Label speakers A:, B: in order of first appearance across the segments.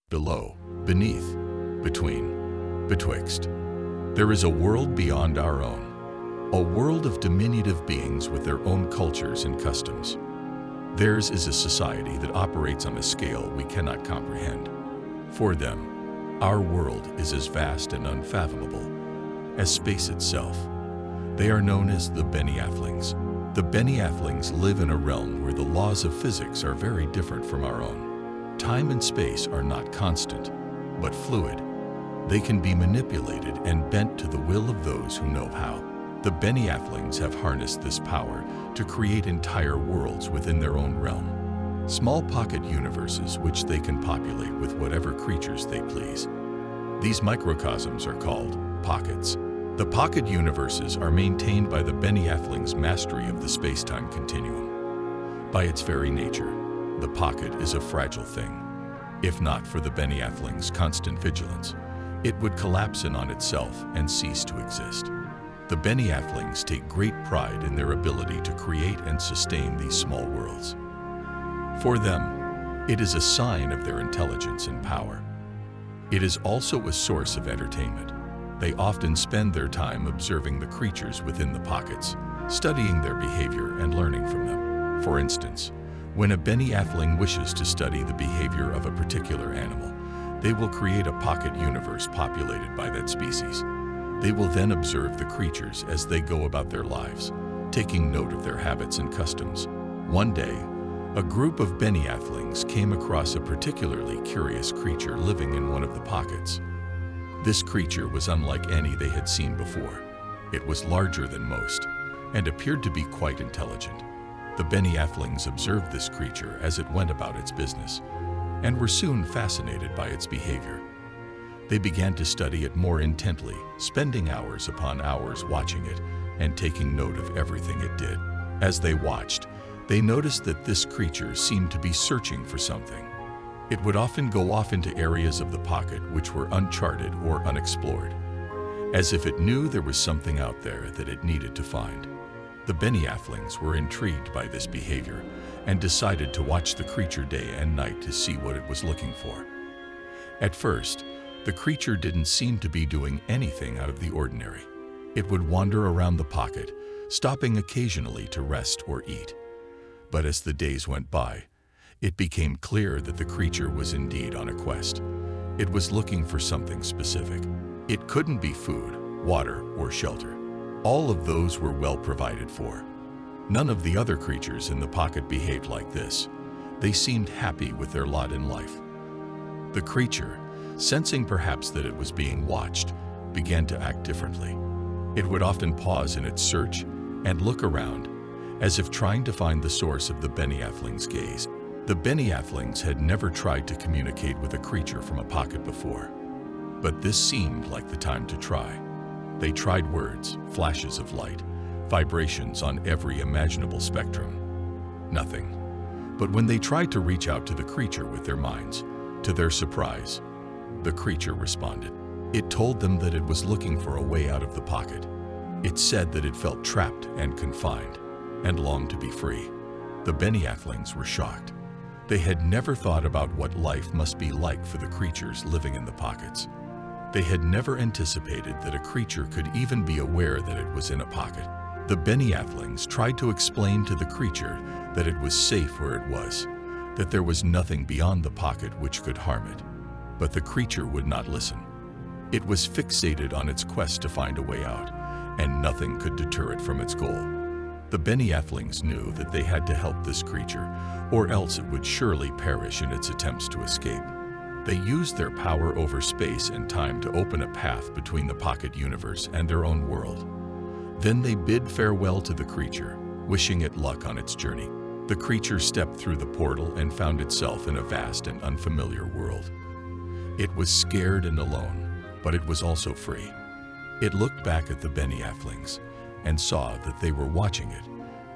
A: below, beneath, between, betwixt. There is a world beyond our own, a world of diminutive beings with their own cultures and customs. Theirs is a society that operates on a scale we cannot comprehend. For them, our world is as vast and unfathomable as space itself. They are known as the Beneathlings. The Beneathlings live in a realm where the laws of physics are very different from our own. Time and space are not constant, but fluid. They can be manipulated and bent to the will of those who know how. The Beneathlings have harnessed this power to create entire worlds within their own realm. Small pocket universes which they can populate with whatever creatures they please. These microcosms are called pockets. The pocket universes are maintained by the Beneathlings' mastery of the space-time continuum. By its very nature, the pocket is a fragile thing. If not for the Beneathlings' constant vigilance, it would collapse in on itself and cease to exist. The Beneathlings take great pride in their ability to create and sustain these small worlds. For them, it is a sign of their intelligence and power. It is also a source of entertainment. They often spend their time observing the creatures within the pockets, studying their behavior and learning from them. For instance, when a Beneathling wishes to study the behavior of a particular animal, they will create a pocket universe populated by that species. They will then observe the creatures as they go about their lives, taking note of their habits and customs. One day, a group of Beneathlings came across a particularly curious creature living in one of the pockets. This creature was unlike any they had seen before. It was larger than most and appeared to be quite intelligent. The Beneathlings observed this creature as it went about its business and were soon fascinated by its behavior. They began to study it more intently, spending hours upon hours watching it and taking note of everything it did. As they watched, they noticed that this creature seemed to be searching for something. It would often go off into areas of the pocket which were uncharted or unexplored, as if it knew there was something out there that it needed to find. The Beneathlings were intrigued by this behavior and decided to watch the creature day and night to see what it was looking for. At first, the creature didn't seem to be doing anything out of the ordinary. It would wander around the pocket, stopping occasionally to rest or eat. But as the days went by, it became clear that the creature was indeed on a quest. It was looking for something specific. It couldn't be food, water, or shelter. All of those were well provided for. None of the other creatures in the pocket behaved like this. They seemed happy with their lot in life. The creature, sensing perhaps that it was being watched, began to act differently. It would often pause in its search and look around, as if trying to find the source of the Beneathlings' gaze. The Beneathlings had never tried to communicate with a creature from a pocket before, but this seemed like the time to try. They tried words, flashes of light, vibrations on every imaginable spectrum. Nothing. But when they tried to reach out to the creature with their minds, to their surprise, the creature responded. It told them that it was looking for a way out of the pocket. It said that it felt trapped and confined and longed to be free. The Beneathlings were shocked. They had never thought about what life must be like for the creatures living in the pockets. They had never anticipated that a creature could even be aware that it was in a pocket. The Beneathlings tried to explain to the creature that it was safe where it was, that there was nothing beyond the pocket which could harm it. But the creature would not listen. It was fixated on its quest to find a way out, and nothing could deter it from its goal. The Beneathlings knew that they had to help this creature, or else it would surely perish in its attempts to escape. They used their power over space and time to open a path between the pocket universe and their own world. Then they bid farewell to the creature, wishing it luck on its journey. The creature stepped through the portal and found itself in a vast and unfamiliar world. It was scared and alone, but it was also free. It looked back at the Beneathlings and saw that they were watching it,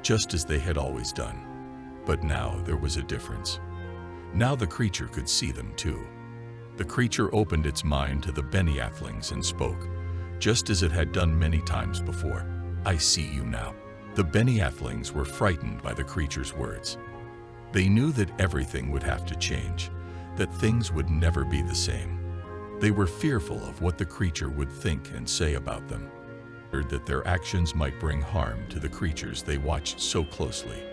A: just as they had always done. But now there was a difference. Now the creature could see them too. The creature opened its mind to the Beneathlings and spoke, just as it had done many times before. "I see you now." The Beneathlings were frightened by the creature's words. They knew that everything would have to change. that things would never be the same. They were fearful of what the creature would think and say about them, or that their actions might bring harm to the creatures they watched so closely.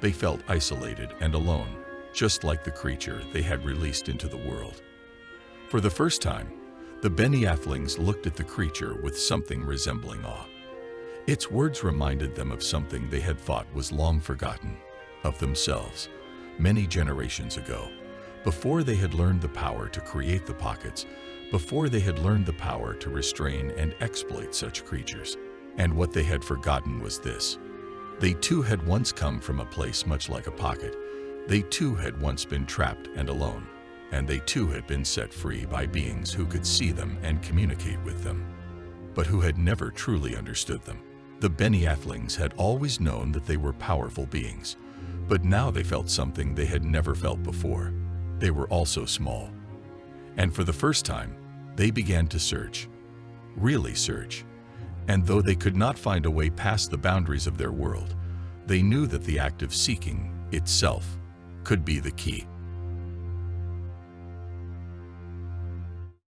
A: They felt isolated and alone, just like the creature they had released into the world. For the first time, the Beneathlings looked at the creature with something resembling awe. Its words reminded them of something they had thought was long forgotten, of themselves, many generations ago, before they had learned the power to create the pockets, before they had learned the power to restrain and exploit such creatures. And what they had forgotten was this. They too had once come from a place much like a pocket. They too had once been trapped and alone, and they too had been set free by beings who could see them and communicate with them, but who had never truly understood them. The Beneathlings had always known that they were powerful beings, but now they felt something they had never felt before. They were also small. And for the first time, they began to search, really search. And though they could not find a way past the boundaries of their world, they knew that the act of seeking itself could be the key.